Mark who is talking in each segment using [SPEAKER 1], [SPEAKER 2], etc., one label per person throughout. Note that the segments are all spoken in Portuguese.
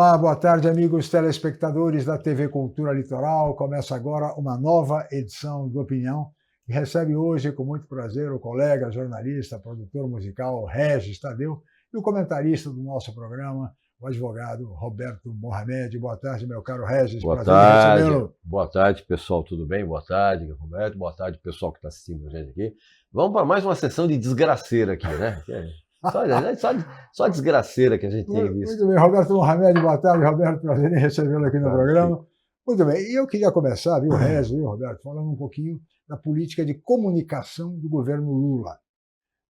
[SPEAKER 1] Olá, boa tarde, amigos telespectadores da TV Cultura Litoral. Começa agora uma nova edição do Opinião, que recebe hoje, com muito prazer, o colega, jornalista, produtor musical Regis Tadeu e o comentarista do nosso programa, o advogado Roberto Mohamed. Boa tarde, meu caro Regis.
[SPEAKER 2] Boa
[SPEAKER 1] prazer
[SPEAKER 2] tarde.
[SPEAKER 1] em recebê-lo.
[SPEAKER 2] Boa tarde, pessoal. Tudo bem? Boa tarde, Roberto. Boa tarde, pessoal que está assistindo a gente aqui. Vamos para mais uma sessão de desgraceira aqui, né? Só desgraceira que a gente tem visto.
[SPEAKER 1] Muito bem, Roberto Mohamed, boa tarde, Roberto. Prazer em recebê-lo aqui no programa. Muito bem, e eu queria começar, viu, Regis, viu, Roberto, falando um pouquinho da política de comunicação do governo Lula,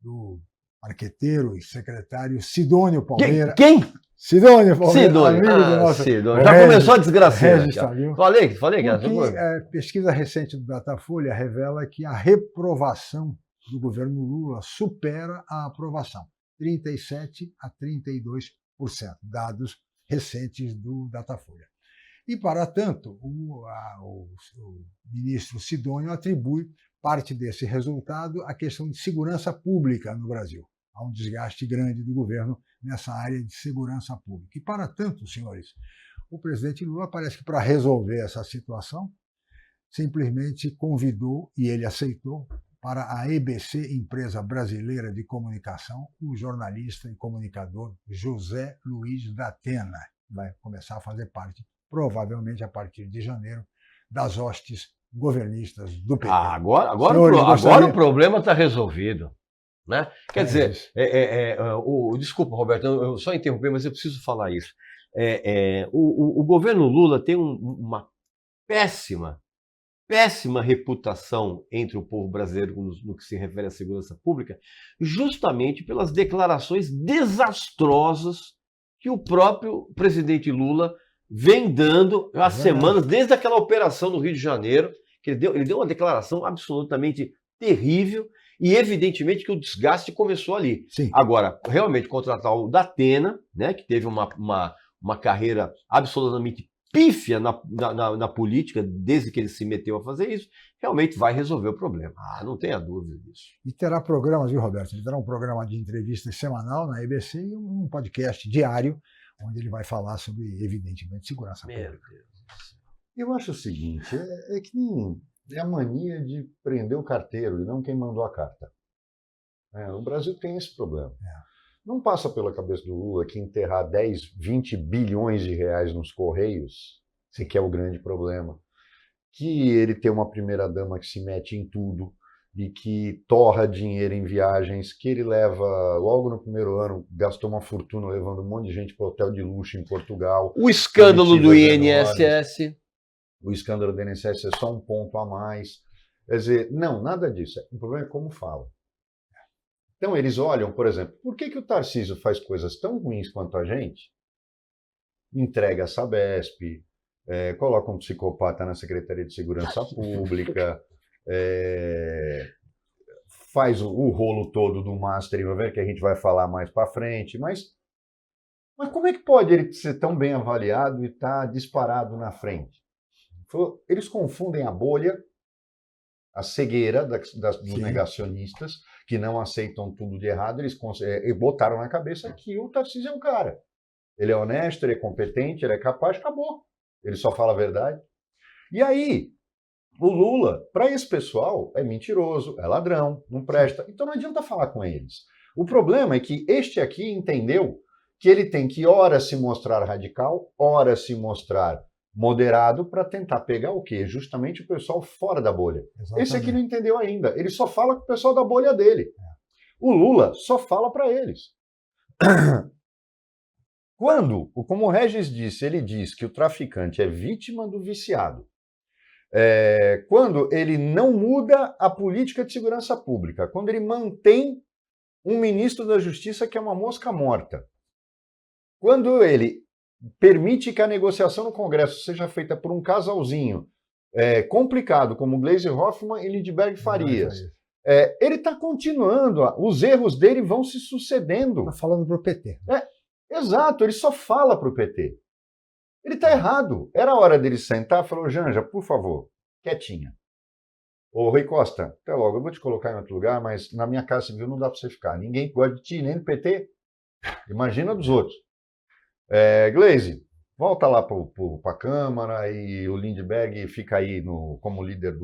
[SPEAKER 1] do marqueteiro e secretário Sidônio Palmeira.
[SPEAKER 2] Quem?
[SPEAKER 1] Sidônio Palmeira,
[SPEAKER 2] Sidônio.
[SPEAKER 1] amigo do nosso...
[SPEAKER 2] Sidônio. Já começou a desgraceira.
[SPEAKER 1] Regis Tadeu.
[SPEAKER 2] Falei que
[SPEAKER 1] pesquisa recente do Datafolha revela que a reprovação do governo Lula supera a aprovação, 37% a 32%, dados recentes do Datafolha. E, para tanto, o ministro Sidônio atribui parte desse resultado à questão de segurança pública no Brasil. Há um desgaste grande do governo nessa área de segurança pública. E, para tanto, senhores, o presidente Lula parece que, para resolver essa situação, simplesmente convidou, e ele aceitou, para a EBC, Empresa Brasileira de Comunicação, o jornalista e comunicador José Luiz da Atena. Vai começar a fazer parte, provavelmente a partir de janeiro, das hostes governistas do PT.
[SPEAKER 2] Agora o problema está resolvido. Né? Quer dizer, desculpa, Roberto, eu só interrompi, mas eu preciso falar isso. O governo Lula tem uma péssima reputação entre o povo brasileiro no que se refere à segurança pública, justamente pelas declarações desastrosas que o próprio presidente Lula vem dando há semanas, desde aquela operação no Rio de Janeiro, que ele deu uma declaração absolutamente terrível e evidentemente que o desgaste começou ali.
[SPEAKER 1] Sim.
[SPEAKER 2] Agora, realmente contratar o Datena, né, que teve uma carreira absolutamente pífia na política, desde que ele se meteu a fazer isso, realmente vai resolver o problema. Não tenha dúvida disso.
[SPEAKER 1] E terá programas, viu, Roberto? Ele terá um programa de entrevistas semanal na EBC e um podcast diário, onde ele vai falar sobre, evidentemente, segurança pública.
[SPEAKER 3] Eu acho o seguinte, é que nem a mania de prender o carteiro e não quem mandou a carta. O Brasil tem esse problema. Não passa pela cabeça do Lula que enterrar 10, 20 bilhões de reais nos Correios, que é o grande problema, que ele tem uma primeira-dama que se mete em tudo e que torra dinheiro em viagens, que ele leva, logo no primeiro ano, gastou uma fortuna levando um monte de gente para hotel de luxo em Portugal.
[SPEAKER 2] O escândalo do INSS.
[SPEAKER 3] O escândalo do INSS é só um ponto a mais. Quer dizer, não, nada disso. O problema é como fala. Então, eles olham, por exemplo, por que o Tarcísio faz coisas tão ruins quanto a gente? Entrega a Sabesp, coloca um psicopata na Secretaria de Segurança Pública, faz o rolo todo do Master Envolver, que a gente vai falar mais para frente, mas como é que pode ele ser tão bem avaliado e estar disparado na frente? Eles confundem a bolha, a cegueira dos negacionistas, que não aceitam tudo de errado, eles botaram na cabeça que o Tarcísio é um cara. Ele é honesto, ele é competente, ele é capaz, acabou. Ele só fala a verdade. E aí, o Lula, para esse pessoal, é mentiroso, é ladrão, não presta. Então não adianta falar com eles. O problema é que este aqui entendeu que ele tem que ora se mostrar radical, ora se mostrar moderado para tentar pegar o quê? Justamente o pessoal fora da bolha. Exatamente. Esse aqui não entendeu ainda. Ele só fala com o pessoal da bolha dele. O Lula só fala para eles. Como o Regis disse, ele diz que o traficante é vítima do viciado. Quando ele não muda a política de segurança pública, quando ele mantém um ministro da Justiça que é uma mosca morta, quando ele permite que a negociação no Congresso seja feita por um casalzinho complicado, como Gleisi Hoffmann e Lindbergh Farias. Ele está continuando, os erros dele vão se sucedendo.
[SPEAKER 1] Está falando para o PT.
[SPEAKER 3] Exato, ele só fala para o PT. Ele está errado. Era a hora dele sentar e falar, Janja, por favor, quietinha. Ô, Rui Costa, até logo, eu vou te colocar em outro lugar, mas na minha casa civil não dá para você ficar. Ninguém gosta de ti, nem do PT. Imagina dos outros. Gleisi, volta lá para a Câmara e o Lindbergh fica aí como líder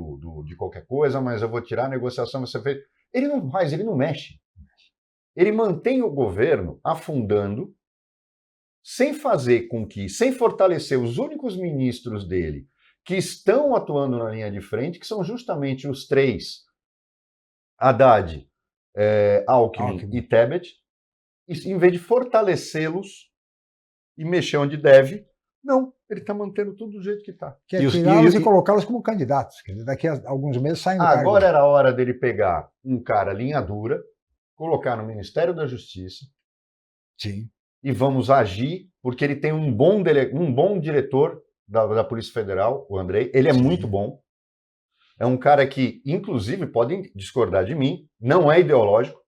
[SPEAKER 3] de qualquer coisa, mas eu vou tirar a negociação, você fez. Ele não faz, ele não mexe. Ele mantém o governo afundando, sem fortalecer os únicos ministros dele que estão atuando na linha de frente, que são justamente os três, Haddad, Alckmin e Tebet, e, em vez de fortalecê-los e mexer onde deve, não, ele está mantendo tudo do jeito que está.
[SPEAKER 1] Quer tirá-los e colocá-los como candidatos. Quer dizer, daqui a alguns meses saem do cargo.
[SPEAKER 3] Agora era a hora dele pegar um cara linha dura, colocar no Ministério da Justiça.
[SPEAKER 1] Sim.
[SPEAKER 3] E vamos agir, porque ele tem um bom diretor da Polícia Federal, o Andrei. Ele é muito bom. É um cara que, inclusive, podem discordar de mim, não é ideológico,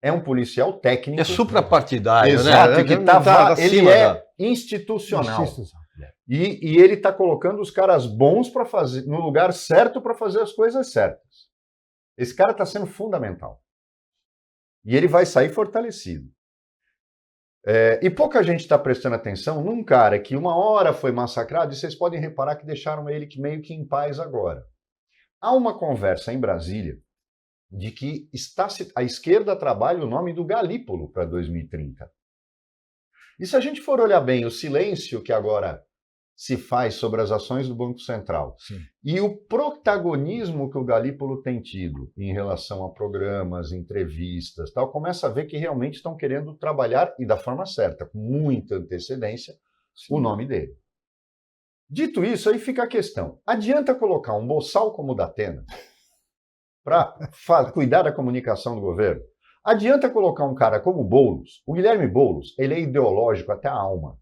[SPEAKER 3] é um policial técnico.
[SPEAKER 2] É suprapartidário,
[SPEAKER 3] exato,
[SPEAKER 2] né?
[SPEAKER 3] Que ele é institucional. E ele está colocando os caras bons para fazer, no lugar certo para fazer as coisas certas. Esse cara está sendo fundamental. E ele vai sair fortalecido. E pouca gente está prestando atenção num cara que uma hora foi massacrado, e vocês podem reparar que deixaram ele meio que em paz agora. Há uma conversa em Brasília de que a esquerda trabalha o nome do Galípolo para 2030. E se a gente for olhar bem o silêncio que agora se faz sobre as ações do Banco Central, sim, e o protagonismo que o Galípolo tem tido em relação a programas, entrevistas, tal, começa a ver que realmente estão querendo trabalhar, e da forma certa, com muita antecedência, sim, o nome dele. Dito isso, aí fica a questão. Adianta colocar um boçal como o da Atena para cuidar da comunicação do governo? Adianta colocar um cara como o Boulos? O Guilherme Boulos, ele é ideológico até a alma.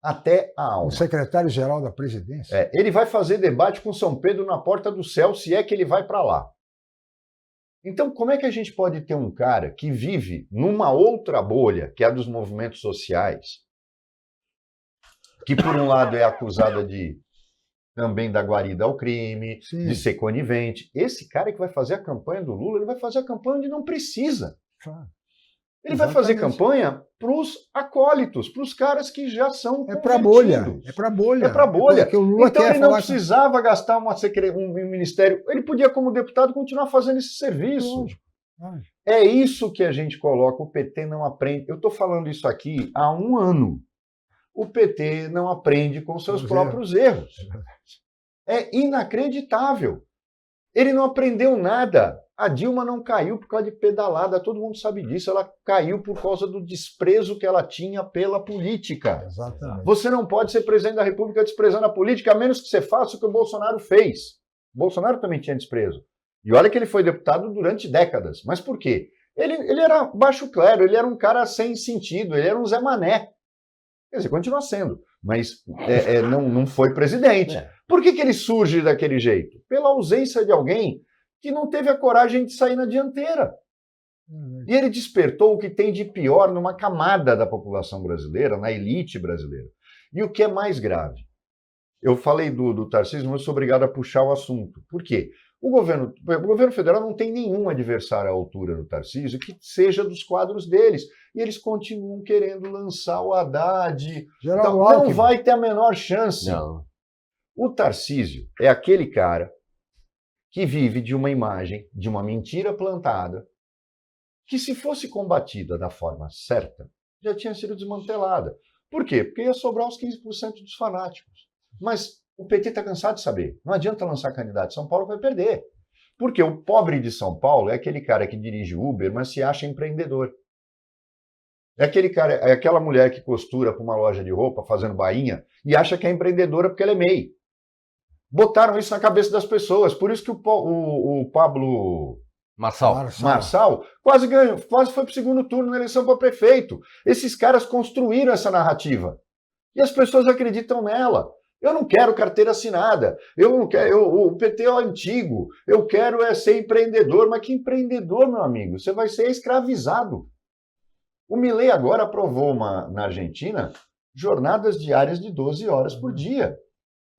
[SPEAKER 3] Até a alma.
[SPEAKER 1] O secretário-geral da presidência.
[SPEAKER 3] Ele vai fazer debate com São Pedro na porta do céu, se é que ele vai para lá. Então, como é que a gente pode ter um cara que vive numa outra bolha, que é a dos movimentos sociais, que por um lado é acusada também da guarida ao crime, sim, de ser conivente. Esse cara que vai fazer a campanha do Lula, ele vai fazer a campanha onde não precisa.
[SPEAKER 1] Claro.
[SPEAKER 3] Ele vai fazer campanha para os acólitos, para os caras que já são
[SPEAKER 1] convertidos. É para bolha. É para bolha.
[SPEAKER 3] É para bolha.
[SPEAKER 1] O Lula
[SPEAKER 3] então ele não precisava gastar um ministério. Ele podia, como deputado, continuar fazendo esse serviço. É isso que a gente coloca. O PT não aprende. Eu estou falando isso aqui há 1 ano. O PT não aprende com seus próprios erros. É inacreditável. Ele não aprendeu nada. A Dilma não caiu por causa de pedalada, todo mundo sabe disso. Ela caiu por causa do desprezo que ela tinha pela política.
[SPEAKER 1] Exatamente.
[SPEAKER 3] Você não pode ser presidente da República desprezando a política, a menos que você faça o que o Bolsonaro fez. O Bolsonaro também tinha desprezo. E olha que ele foi deputado durante décadas. Mas por quê? Ele era baixo clero, ele era um cara sem sentido, ele era um Zé Mané. Quer dizer, continua sendo, mas não foi presidente. Por que ele surge daquele jeito? Pela ausência de alguém que não teve a coragem de sair na dianteira. E ele despertou o que tem de pior numa camada da população brasileira, na elite brasileira. E o que é mais grave? Eu falei do Tarcísio, mas eu sou obrigado a puxar o assunto. Por quê? O governo federal não tem nenhum adversário à altura do Tarcísio que seja dos quadros deles. E eles continuam querendo lançar o Haddad. Então, não vai ter a menor chance.
[SPEAKER 2] Não.
[SPEAKER 3] O Tarcísio é aquele cara que vive de uma imagem, de uma mentira plantada, que se fosse combatida da forma certa, já tinha sido desmantelada. Por quê? Porque ia sobrar os 15% dos fanáticos. Mas o PT está cansado de saber. Não adianta lançar candidato. São Paulo vai perder. Porque o pobre de São Paulo é aquele cara que dirige Uber, mas se acha empreendedor. É aquele cara, é aquela mulher que costura para uma loja de roupa, fazendo bainha, e acha que é empreendedora porque ela é MEI. Botaram isso na cabeça das pessoas. Por isso que o Pablo Marçal quase ganhou, quase foi para o segundo turno na eleição para prefeito. Esses caras construíram essa narrativa. E as pessoas acreditam nela. Eu não quero carteira assinada. Eu não quero. O PT é antigo. Eu quero ser empreendedor. Mas que empreendedor, meu amigo? Você vai ser escravizado. O Milei agora aprovou na Argentina jornadas diárias de 12 horas por dia.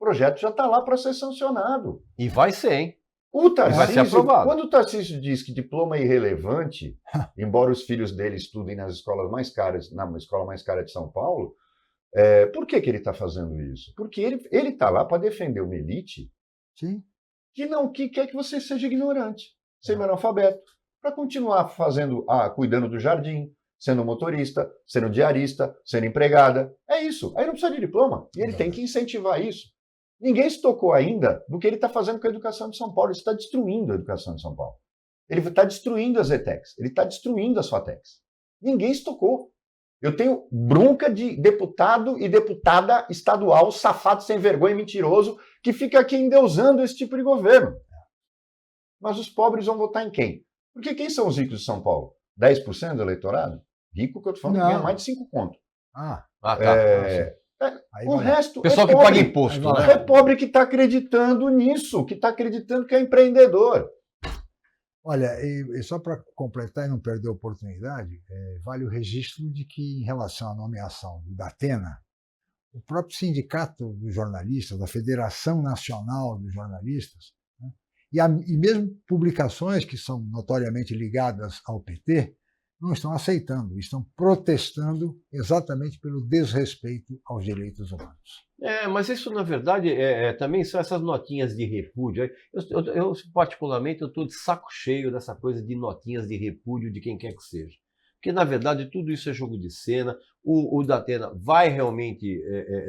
[SPEAKER 3] O projeto já está lá para ser sancionado.
[SPEAKER 2] E vai ser, hein?
[SPEAKER 3] O Tarcísio,
[SPEAKER 2] vai ser aprovado.
[SPEAKER 3] Quando o Tarcísio diz que diploma é irrelevante, embora os filhos dele estudem nas escolas mais caras, na escola mais cara de São Paulo, Por que ele está fazendo isso? Porque ele está lá para defender uma elite
[SPEAKER 1] Sim.
[SPEAKER 3] que quer que você seja ignorante, seja analfabeto, para continuar cuidando do jardim, sendo motorista, sendo diarista, sendo empregada. É isso. Aí não precisa de diploma. E ele tem que incentivar isso. Ninguém se tocou ainda do que ele está fazendo com a educação de São Paulo. Ele está destruindo a educação de São Paulo. Ele está destruindo as ETECs. Ele está destruindo as FATECs. Ninguém se tocou. Eu tenho bronca de deputado e deputada estadual, safado, sem vergonha e mentiroso, que fica aqui endeusando esse tipo de governo. Mas os pobres vão votar em quem? Porque quem são os ricos de São Paulo? 10% do eleitorado? Rico que eu estou falando que ganha mais de 5 contos.
[SPEAKER 2] Tá.
[SPEAKER 3] O resto
[SPEAKER 2] o pessoal
[SPEAKER 3] é
[SPEAKER 2] que
[SPEAKER 3] pobre.
[SPEAKER 2] paga imposto.
[SPEAKER 3] É pobre que está acreditando nisso, que está acreditando que é empreendedor.
[SPEAKER 1] Olha, e só para completar e não perder a oportunidade, vale o registro de que, em relação à nomeação do Datena, o próprio Sindicato dos Jornalistas, da Federação Nacional dos Jornalistas, né, e mesmo publicações que são notoriamente ligadas ao PT, não estão aceitando, estão protestando exatamente pelo desrespeito aos direitos humanos.
[SPEAKER 2] Mas isso, na verdade, também são essas notinhas de repúdio. Eu particularmente, estou de saco cheio dessa coisa de notinhas de repúdio de quem quer que seja. Porque, na verdade, tudo isso é jogo de cena. O Datena vai realmente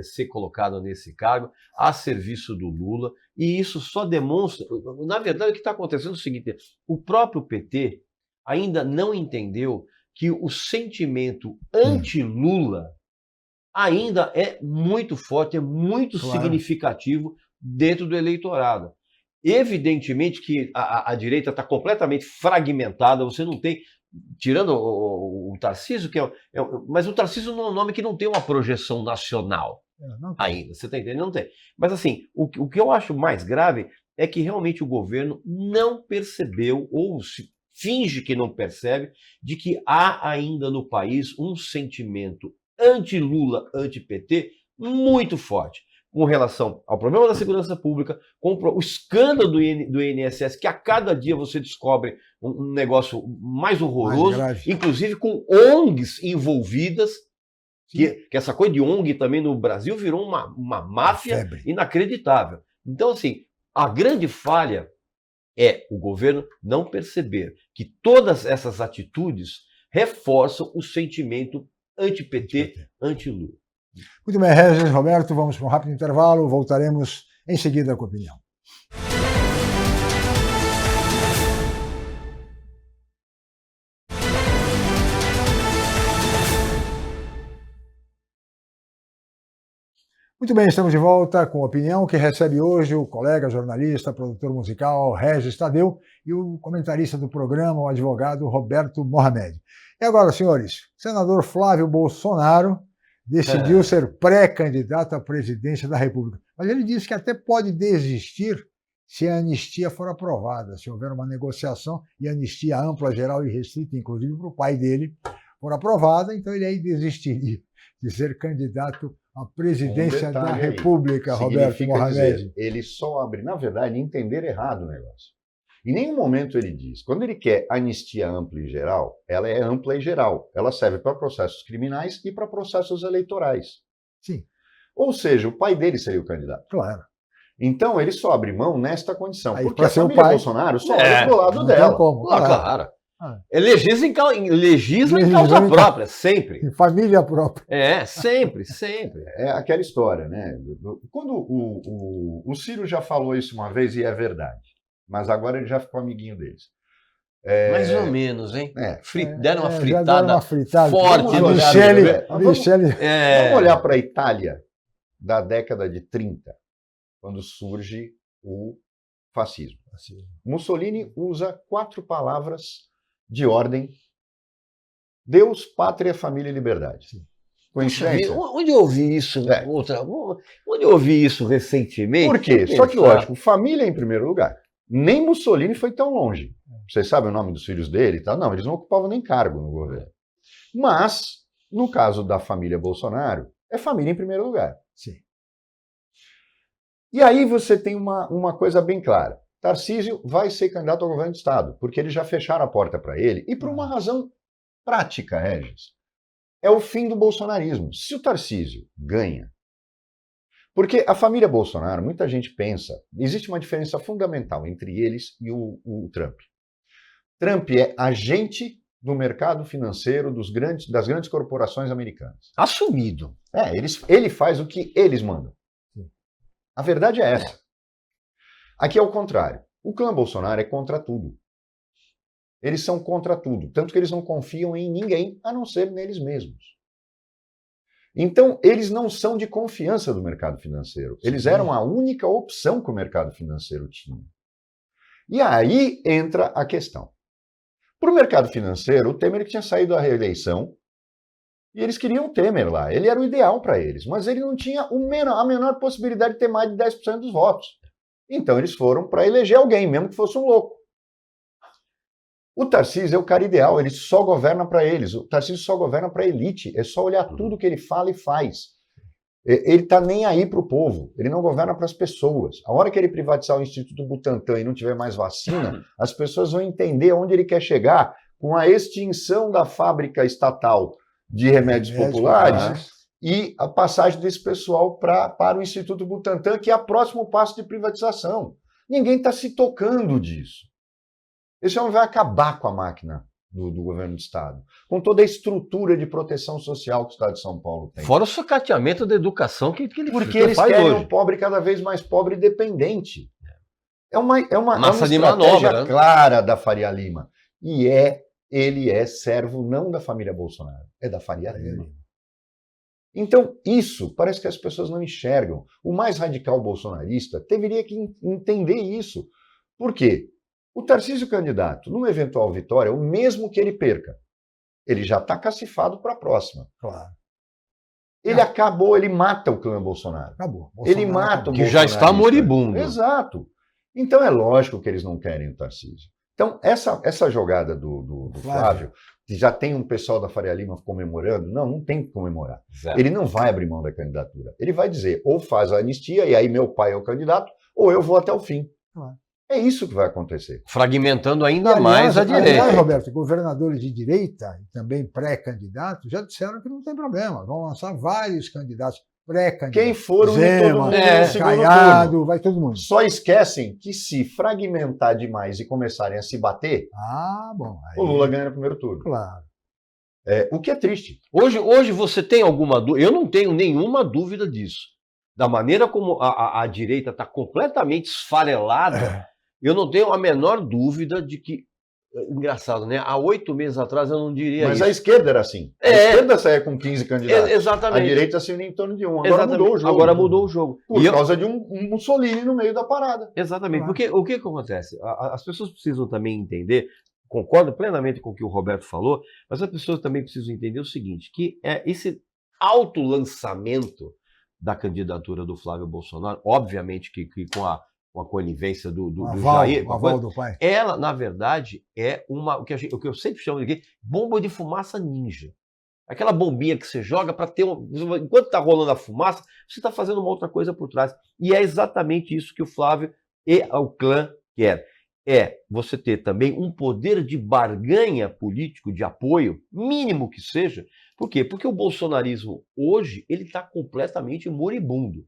[SPEAKER 2] ser colocado nesse cargo a serviço do Lula, e isso só demonstra... Na verdade, o que está acontecendo é o seguinte: o próprio PT ainda não entendeu que o sentimento anti-Lula ainda é muito forte, é muito significativo dentro do eleitorado. Evidentemente que a direita está completamente fragmentada, você não tem, tirando o Tarcísio, mas o Tarcísio não é um nome que não tem uma projeção nacional ainda, você está entendendo? Não tem. Mas assim, o que eu acho mais grave é que realmente o governo não percebeu, ou se finge que não percebe, de que há ainda no país um sentimento anti-Lula, anti-PT muito forte, com relação ao problema da segurança pública, com o escândalo do INSS, que a cada dia você descobre um negócio mais horroroso, inclusive com ONGs envolvidas, que essa coisa de ONG também no Brasil virou uma máfia inacreditável. Então, assim, a grande falha é o governo não perceber que todas essas atitudes reforçam o sentimento anti-PT, anti-Lula.
[SPEAKER 1] Muito bem, Regis, Roberto, vamos para um rápido intervalo, voltaremos em seguida com a opinião. Muito bem, estamos de volta com a opinião que recebe hoje o colega jornalista, produtor musical Regis Tadeu e o comentarista do programa, o advogado Roberto Mohamed. E agora, senhores, o senador Flávio Bolsonaro decidiu ser pré-candidato à presidência da República. Mas ele disse que até pode desistir se a anistia for aprovada, se houver uma negociação e a anistia ampla, geral e restrita, inclusive para o pai dele, for aprovada, então ele aí desistiria de ser candidato à presidência da República, Roberto Mohamed.
[SPEAKER 3] Ele só abre, na verdade, entender errado o negócio. Em nenhum momento ele diz, quando ele quer anistia ampla e geral, ela é ampla e geral. Ela serve para processos criminais e para processos eleitorais.
[SPEAKER 1] Sim.
[SPEAKER 3] Ou seja, o pai dele seria o candidato.
[SPEAKER 1] Claro.
[SPEAKER 3] Então ele só abre mão nesta condição.
[SPEAKER 1] Aí,
[SPEAKER 3] porque a família Bolsonaro só olha pro lado dela.
[SPEAKER 1] Como,
[SPEAKER 2] claro. Legisla em causa própria, sempre.
[SPEAKER 1] Em família própria.
[SPEAKER 2] Sempre, sempre.
[SPEAKER 3] É aquela história, né? Quando o Ciro já falou isso uma vez e é verdade. Mas agora ele já ficou amiguinho deles.
[SPEAKER 2] Mais ou menos, hein? Deram uma
[SPEAKER 1] fritada
[SPEAKER 2] forte.
[SPEAKER 3] Vamos olhar para a Itália da década de 30, quando surge o fascismo. Mussolini usa 4 palavras de ordem: Deus, pátria, família e liberdade. Coincidência?
[SPEAKER 2] Onde eu ouvi isso? Onde eu ouvi isso recentemente?
[SPEAKER 3] Por quê? Só que, lógico, família em primeiro lugar. Nem Mussolini foi tão longe. Vocês sabem o nome dos filhos dele e tal? Não, eles não ocupavam nem cargo no governo. Mas, no caso da família Bolsonaro, é família em primeiro lugar.
[SPEAKER 1] Sim.
[SPEAKER 3] E aí você tem uma coisa bem clara. Tarcísio vai ser candidato ao governo do Estado, porque eles já fecharam a porta para ele, e por uma razão prática, Regis. é o fim do bolsonarismo. Se o Tarcísio ganha, porque a família Bolsonaro, muita gente pensa, existe uma diferença fundamental entre eles e o Trump. Trump é agente do mercado financeiro das grandes corporações americanas.
[SPEAKER 2] Assumido.
[SPEAKER 3] Ele faz o que eles mandam. A verdade é essa. Aqui é o contrário. O clã Bolsonaro é contra tudo. Eles são contra tudo. Tanto que eles não confiam em ninguém, a não ser neles mesmos. Então, eles não são de confiança do mercado financeiro. Eles eram a única opção que o mercado financeiro tinha. E aí entra a questão. Para o mercado financeiro, o Temer tinha saído da reeleição e eles queriam o Temer lá. Ele era o ideal para eles, mas ele não tinha a menor possibilidade de ter mais de 10% dos votos. Então eles foram para eleger alguém, mesmo que fosse um louco. O Tarcísio é o cara ideal, ele só governa para eles. O Tarcísio só governa para a elite. É só olhar tudo que ele fala e faz. Ele está nem aí para o povo, ele não governa para as pessoas. A hora que ele privatizar o Instituto Butantan e não tiver mais vacina, as pessoas vão entender onde ele quer chegar com a extinção da fábrica estatal de remédios populares e a passagem desse pessoal para o Instituto Butantan, que é o próximo passo de privatização. Ninguém está se tocando disso. Esse homem vai acabar com a máquina do governo do Estado, com toda a estrutura de proteção social que o Estado de São Paulo tem.
[SPEAKER 2] Fora o sucateamento da educação que ele
[SPEAKER 3] Porque eles querem
[SPEAKER 2] hoje.
[SPEAKER 3] um pobre cada vez mais pobre e dependente. É uma
[SPEAKER 2] Massa de
[SPEAKER 3] estratégia
[SPEAKER 2] manobra, né?
[SPEAKER 3] clara da Faria Lima. E ele é servo não da família Bolsonaro, é da Faria Lima. Então, isso parece que as pessoas não enxergam. O mais radical bolsonarista deveria que entender isso. Por quê? O Tarcísio candidato, numa eventual vitória, o mesmo que ele perca, ele já está cacifado para a próxima.
[SPEAKER 1] Claro.
[SPEAKER 3] Ele acabou, ele mata o clã Bolsonaro.
[SPEAKER 1] Acabou.
[SPEAKER 3] Ele mata o
[SPEAKER 2] que já está moribundo.
[SPEAKER 3] Exato. Então é lógico que eles não querem o Tarcísio. Então, essa jogada do Flávio, que já tem um pessoal da Faria Lima comemorando, não tem que comemorar.
[SPEAKER 2] Zero.
[SPEAKER 3] Ele não vai abrir mão da candidatura. Ele vai dizer, ou faz a anistia, e aí meu pai é o candidato, ou eu vou até o fim.
[SPEAKER 1] Claro.
[SPEAKER 3] É isso que vai acontecer.
[SPEAKER 2] Fragmentando ainda mais a direita.
[SPEAKER 1] Aliás, Roberto, governadores de direita, e também pré-candidatos, já disseram que não tem problema. Vão lançar vários candidatos pré-candidatos.
[SPEAKER 3] Quem for unir todo mundo no segundo
[SPEAKER 1] Caiado,
[SPEAKER 3] turno.
[SPEAKER 1] vai todo mundo.
[SPEAKER 3] Só esquecem que se fragmentar demais e começarem a se bater,
[SPEAKER 1] Aí,
[SPEAKER 3] o Lula ganha no primeiro turno.
[SPEAKER 1] Claro.
[SPEAKER 3] O que é triste.
[SPEAKER 2] Hoje você tem alguma dúvida? Eu não tenho nenhuma dúvida disso. Da maneira como a direita está completamente esfarelada, eu não tenho a menor dúvida de que... Engraçado, né? Há 8 meses atrás eu não diria
[SPEAKER 3] Mas
[SPEAKER 2] isso.
[SPEAKER 3] a esquerda era assim. A esquerda saía com 15 candidatos.
[SPEAKER 2] Exatamente.
[SPEAKER 3] A direita saiu em torno de um. Agora
[SPEAKER 2] Exatamente.
[SPEAKER 3] mudou o jogo.
[SPEAKER 2] Agora mudou o jogo.
[SPEAKER 3] Por causa de um Mussolini no meio da parada.
[SPEAKER 2] Exatamente.
[SPEAKER 1] Claro.
[SPEAKER 2] Porque o que acontece? As pessoas precisam também entender, concordo plenamente com o que o Roberto falou, mas as pessoas também precisam entender o seguinte, que esse autolançamento da candidatura do Flávio Bolsonaro, obviamente que com a conivência do Jair,
[SPEAKER 1] o aval do pai.
[SPEAKER 2] ela, na verdade, é o que eu sempre chamo de bomba de fumaça ninja. Aquela bombinha que você joga para ter enquanto está rolando a fumaça, você está fazendo uma outra coisa por trás. E é exatamente isso que o Flávio e o clã quer. Você ter também um poder de barganha político, de apoio, mínimo que seja. Por quê? Porque o bolsonarismo hoje ele está completamente moribundo.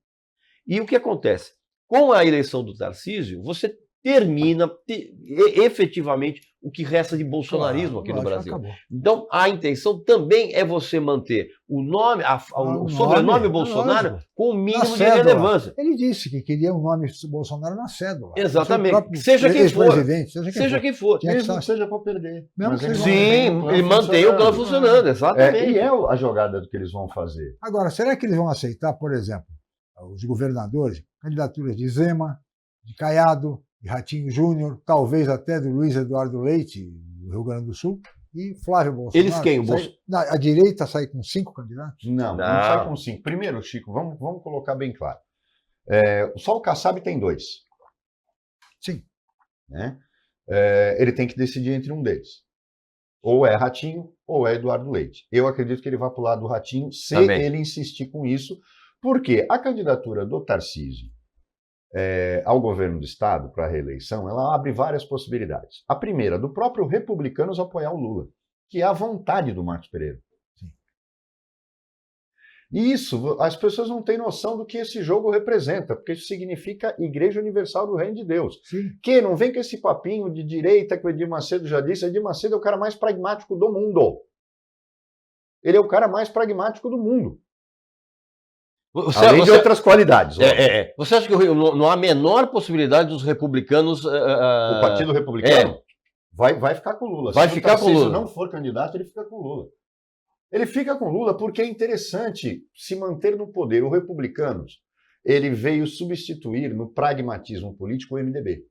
[SPEAKER 2] E o que acontece? Com a eleição do Tarcísio, você termina efetivamente o que resta de bolsonarismo aqui no Brasil.
[SPEAKER 1] Acabou.
[SPEAKER 2] Então, a intenção também é você manter o nome, o sobrenome Bolsonaro com o mínimo de relevância.
[SPEAKER 1] Ele disse que queria o nome Bolsonaro na cédula.
[SPEAKER 2] Exatamente. Seja quem for. Seja quem for.
[SPEAKER 3] Mesmo que seja para perder.
[SPEAKER 2] Sim, ele mantém o plano funcionando, exatamente.
[SPEAKER 3] E é a jogada do que eles vão fazer.
[SPEAKER 1] Agora, será que eles vão aceitar, por exemplo, os governadores, candidaturas de Zema, de Caiado, de Ratinho Júnior, talvez até do Luiz Eduardo Leite, do Rio Grande do Sul, e Flávio Bolsonaro?
[SPEAKER 2] Eles quem?
[SPEAKER 1] A direita sai com 5 candidatos?
[SPEAKER 3] Não sai com 5. Primeiro, Chico, vamos colocar bem claro. Só o Kassab tem 2.
[SPEAKER 1] Sim.
[SPEAKER 3] Né? Ele tem que decidir entre um deles. Ou é Ratinho, ou é Eduardo Leite. Eu acredito que ele vai para o lado do Ratinho, se ele insistir com isso, porque a candidatura do Tarcísio ao governo do Estado, para a reeleição, ela abre várias possibilidades. A primeira, do próprio Republicanos apoiar o Lula, que é a vontade do Marcos Pereira. E isso, as pessoas não têm noção do que esse jogo representa, porque isso significa Igreja Universal do Reino de Deus.
[SPEAKER 1] Sim.
[SPEAKER 3] Que não vem com esse papinho de direita que o Edir Macedo já disse. Edir Macedo é o cara mais pragmático do mundo. Ele é o cara mais pragmático do mundo. Além de outras qualidades.
[SPEAKER 2] Você acha que não há a menor possibilidade dos republicanos...
[SPEAKER 3] O Partido Republicano vai ficar com o Lula.
[SPEAKER 2] Vai ficar com o Lula.
[SPEAKER 3] Se o Tarcísio não for candidato, ele fica com o Lula. Ele fica com o Lula porque é interessante se manter no poder. O Republicanos, ele veio substituir no pragmatismo político o MDB.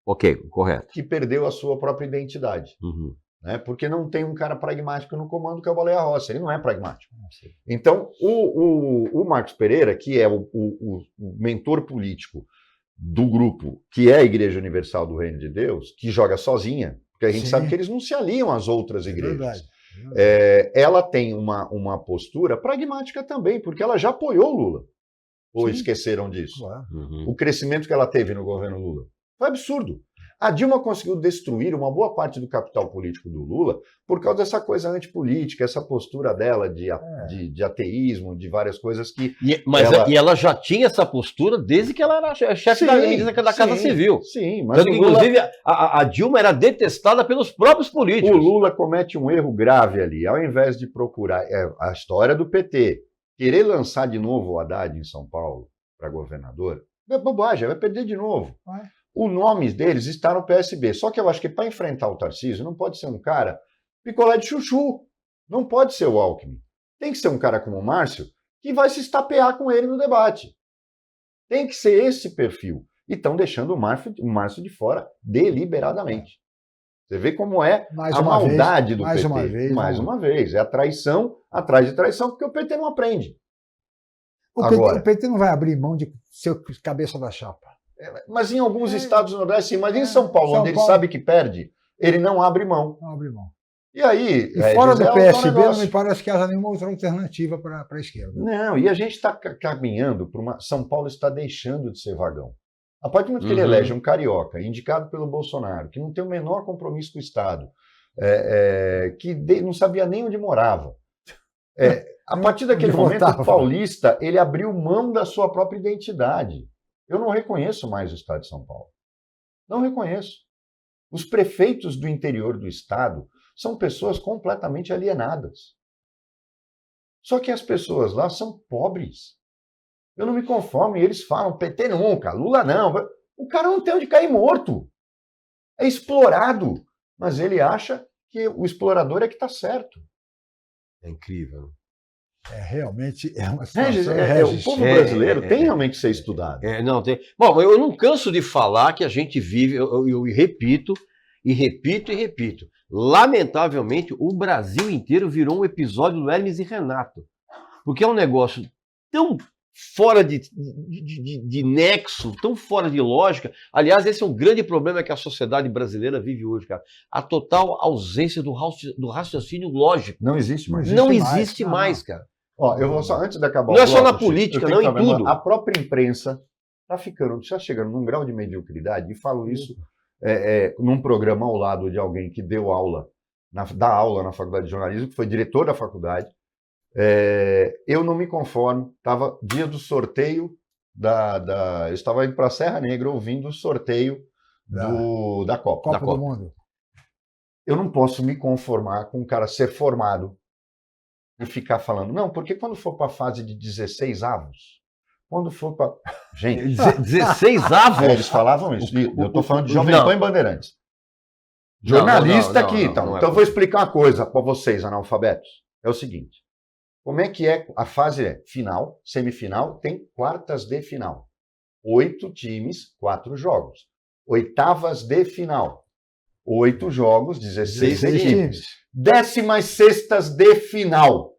[SPEAKER 2] Ok, correto.
[SPEAKER 3] Que perdeu a sua própria identidade.
[SPEAKER 2] Uhum.
[SPEAKER 3] Né? Porque não tem um cara pragmático no comando que é o Baleia Rossi. Ele não é pragmático. Então, o Marcos Pereira, que é o mentor político do grupo, que é a Igreja Universal do Reino de Deus, que joga sozinha, porque a gente sabe que eles não se aliam às outras igrejas.
[SPEAKER 1] Verdade.
[SPEAKER 3] Ela tem uma postura pragmática também, porque ela já apoiou o Lula. Ou esqueceram disso?
[SPEAKER 1] Claro.
[SPEAKER 3] O crescimento que ela teve no governo Lula foi absurdo. A Dilma conseguiu destruir uma boa parte do capital político do Lula por causa dessa coisa antipolítica, essa postura dela de ateísmo, de várias coisas que...
[SPEAKER 2] E ela já tinha essa postura desde que ela era chefe da Casa Civil.
[SPEAKER 3] Sim, mas
[SPEAKER 2] tanto que, inclusive, a Dilma era detestada pelos próprios políticos.
[SPEAKER 3] O Lula comete um erro grave ali. Ao invés de procurar a história do PT, querer lançar de novo o Haddad em São Paulo para governador, é bobagem, vai perder de novo. O nome deles está no PSB. Só que eu acho que para enfrentar o Tarcísio não pode ser um cara picolé de chuchu. Não pode ser o Alckmin. Tem que ser um cara como o Márcio que vai se estapear com ele no debate. Tem que ser esse perfil. E estão deixando o Márcio de fora deliberadamente. Você vê como é a maldade do PT. Mais uma vez. É a traição atrás de traição, porque o PT não aprende.
[SPEAKER 1] O PT não vai abrir mão de ser cabeça da chapa.
[SPEAKER 3] Mas em alguns estados do Nordeste, sim. Mas em São Paulo, onde ele sabe que perde, ele não abre mão.
[SPEAKER 1] Não abre mão.
[SPEAKER 3] E aí...
[SPEAKER 1] E fora do PSB, não me parece que haja nenhuma outra alternativa para a esquerda.
[SPEAKER 3] Não, e a gente está caminhando para uma... São Paulo está deixando de ser vagão. A partir do momento que ele elege um carioca, indicado pelo Bolsonaro, que não tem o menor compromisso com o Estado, que não sabia nem onde morava. A partir daquele momento, o paulista, ele abriu mão da sua própria identidade. Eu não reconheço mais o Estado de São Paulo. Não reconheço. Os prefeitos do interior do Estado são pessoas completamente alienadas. Só que as pessoas lá são pobres. Eu não me conformo. E eles falam, PT nunca, Lula não. O cara não tem onde cair morto. É explorado. Mas ele acha que o explorador é que está certo.
[SPEAKER 2] É incrível.
[SPEAKER 1] Realmente é uma situação...
[SPEAKER 3] o povo brasileiro tem realmente que ser estudado.
[SPEAKER 2] Não, tem. Bom, eu não canso de falar que a gente vive, eu repito, e repito, e repito. Lamentavelmente, o Brasil inteiro virou um episódio do Hermes e Renato. Porque é um negócio tão fora de nexo, tão fora de lógica. Aliás, esse é um grande problema que a sociedade brasileira vive hoje, cara. A total ausência do raciocínio lógico.
[SPEAKER 3] Não existe mais.
[SPEAKER 2] Não existe mais, cara.
[SPEAKER 3] Eu vou só, antes de acabar
[SPEAKER 2] não é só na política, não em tudo.
[SPEAKER 3] A própria imprensa está chegando num grau de mediocridade, e falo isso num programa ao lado de alguém que deu aula, dá aula na faculdade de jornalismo, que foi diretor da faculdade. Eu não me conformo, estava dia do sorteio eu estava indo para a Serra Negra ouvindo o sorteio da Copa
[SPEAKER 1] do Mundo.
[SPEAKER 3] Eu não posso me conformar com um cara ser formado e ficar falando, não, porque quando for para a fase de 16 avos, quando for para... Gente...
[SPEAKER 2] 16 avos?
[SPEAKER 3] Eles falavam isso. Eu estou falando de Jovem Pan e Bandeirantes. Jornalista aqui, então. Então eu vou explicar uma coisa para vocês, analfabetos. É o seguinte, como é que é? A fase final, semifinal, tem quartas de final. 8 times, 4 jogos. Oitavas de final. 8 jogos, 16 times. 16ª de final.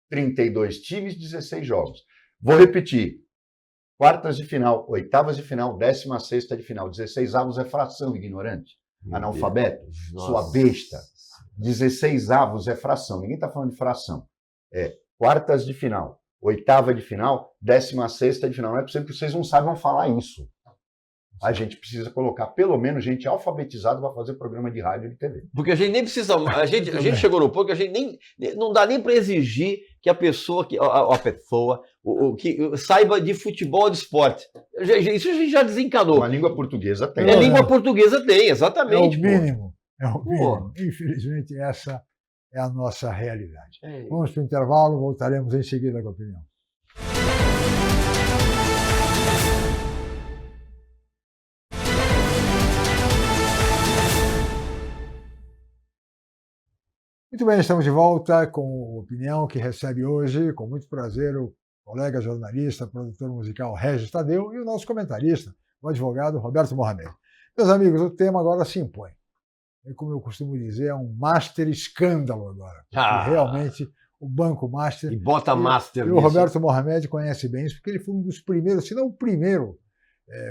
[SPEAKER 3] 32 times, 16 jogos. Vou repetir. Quartas de final, oitavas de final, 16ª de final. 16 avos é fração, ignorante. Analfabeto, sua besta. 16 avos é fração. Ninguém está falando de fração. Quartas de final, oitava de final, 16ª de final. Não é possível que vocês não saibam falar isso. A gente precisa colocar pelo menos gente alfabetizada para fazer programa de rádio e de TV.
[SPEAKER 2] Porque a gente nem precisa. A gente chegou no ponto que a gente não dá nem para exigir que a pessoa, que saiba de futebol, de esporte. Isso a gente já desencanou.
[SPEAKER 3] Uma língua portuguesa tem.
[SPEAKER 2] A língua portuguesa tem, exatamente.
[SPEAKER 1] É o mínimo. É o mínimo. Infelizmente, essa é a nossa realidade. Vamos para o intervalo, voltaremos em seguida com a opinião. Muito bem, estamos de volta com a opinião que recebe hoje, com muito prazer, o colega jornalista, produtor musical Regis Tadeu e o nosso comentarista, o advogado Roberto Mohamed. Meus amigos, o tema agora se impõe. Como eu costumo dizer, é um master escândalo agora. Porque realmente o Banco Master...
[SPEAKER 2] E bota master
[SPEAKER 1] nisso. O Roberto Mohamed conhece bem isso, porque ele foi um dos primeiros, se não o primeiro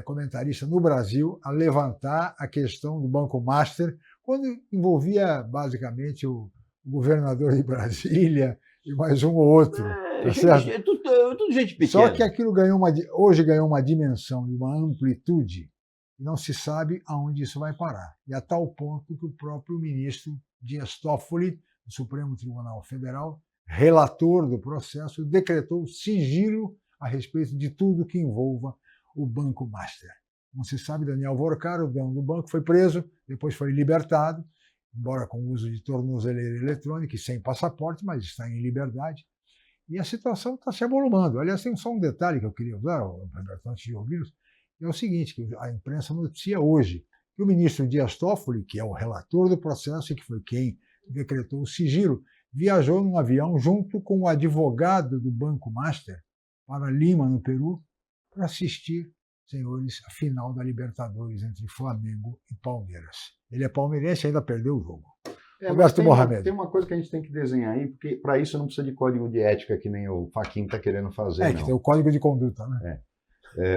[SPEAKER 1] comentarista no Brasil a levantar a questão do Banco Master, quando envolvia basicamente o governador de Brasília e mais um ou outro.
[SPEAKER 2] É tudo gente pequena.
[SPEAKER 1] Só que aquilo hoje ganhou uma dimensão e uma amplitude e não se sabe aonde isso vai parar. E a tal ponto que o próprio ministro Dias Toffoli, do Supremo Tribunal Federal, relator do processo, decretou sigilo a respeito de tudo que envolva o Banco Master. Não se sabe, Daniel Vorcaro, o dono do banco, foi preso, depois foi libertado, embora com o uso de tornozeleira eletrônica e sem passaporte, mas está em liberdade. E a situação está se avolumando. Aliás, tem só um detalhe que eu queria usar, Roberto, antes de ouvi-los, é o seguinte, que a imprensa noticia hoje, que o ministro Dias Toffoli, que é o relator do processo e que foi quem decretou o sigilo, viajou num avião junto com o advogado do Banco Master para Lima, no Peru, para assistir, senhores, a final da Libertadores entre Flamengo e Palmeiras. Ele é palmeirense e ainda perdeu o jogo. Roberto Mohamed.
[SPEAKER 3] Tem uma coisa que a gente tem que desenhar aí, porque para isso não precisa de código de ética, que nem o Fachin está querendo fazer.
[SPEAKER 1] Que tem o código de conduta, né?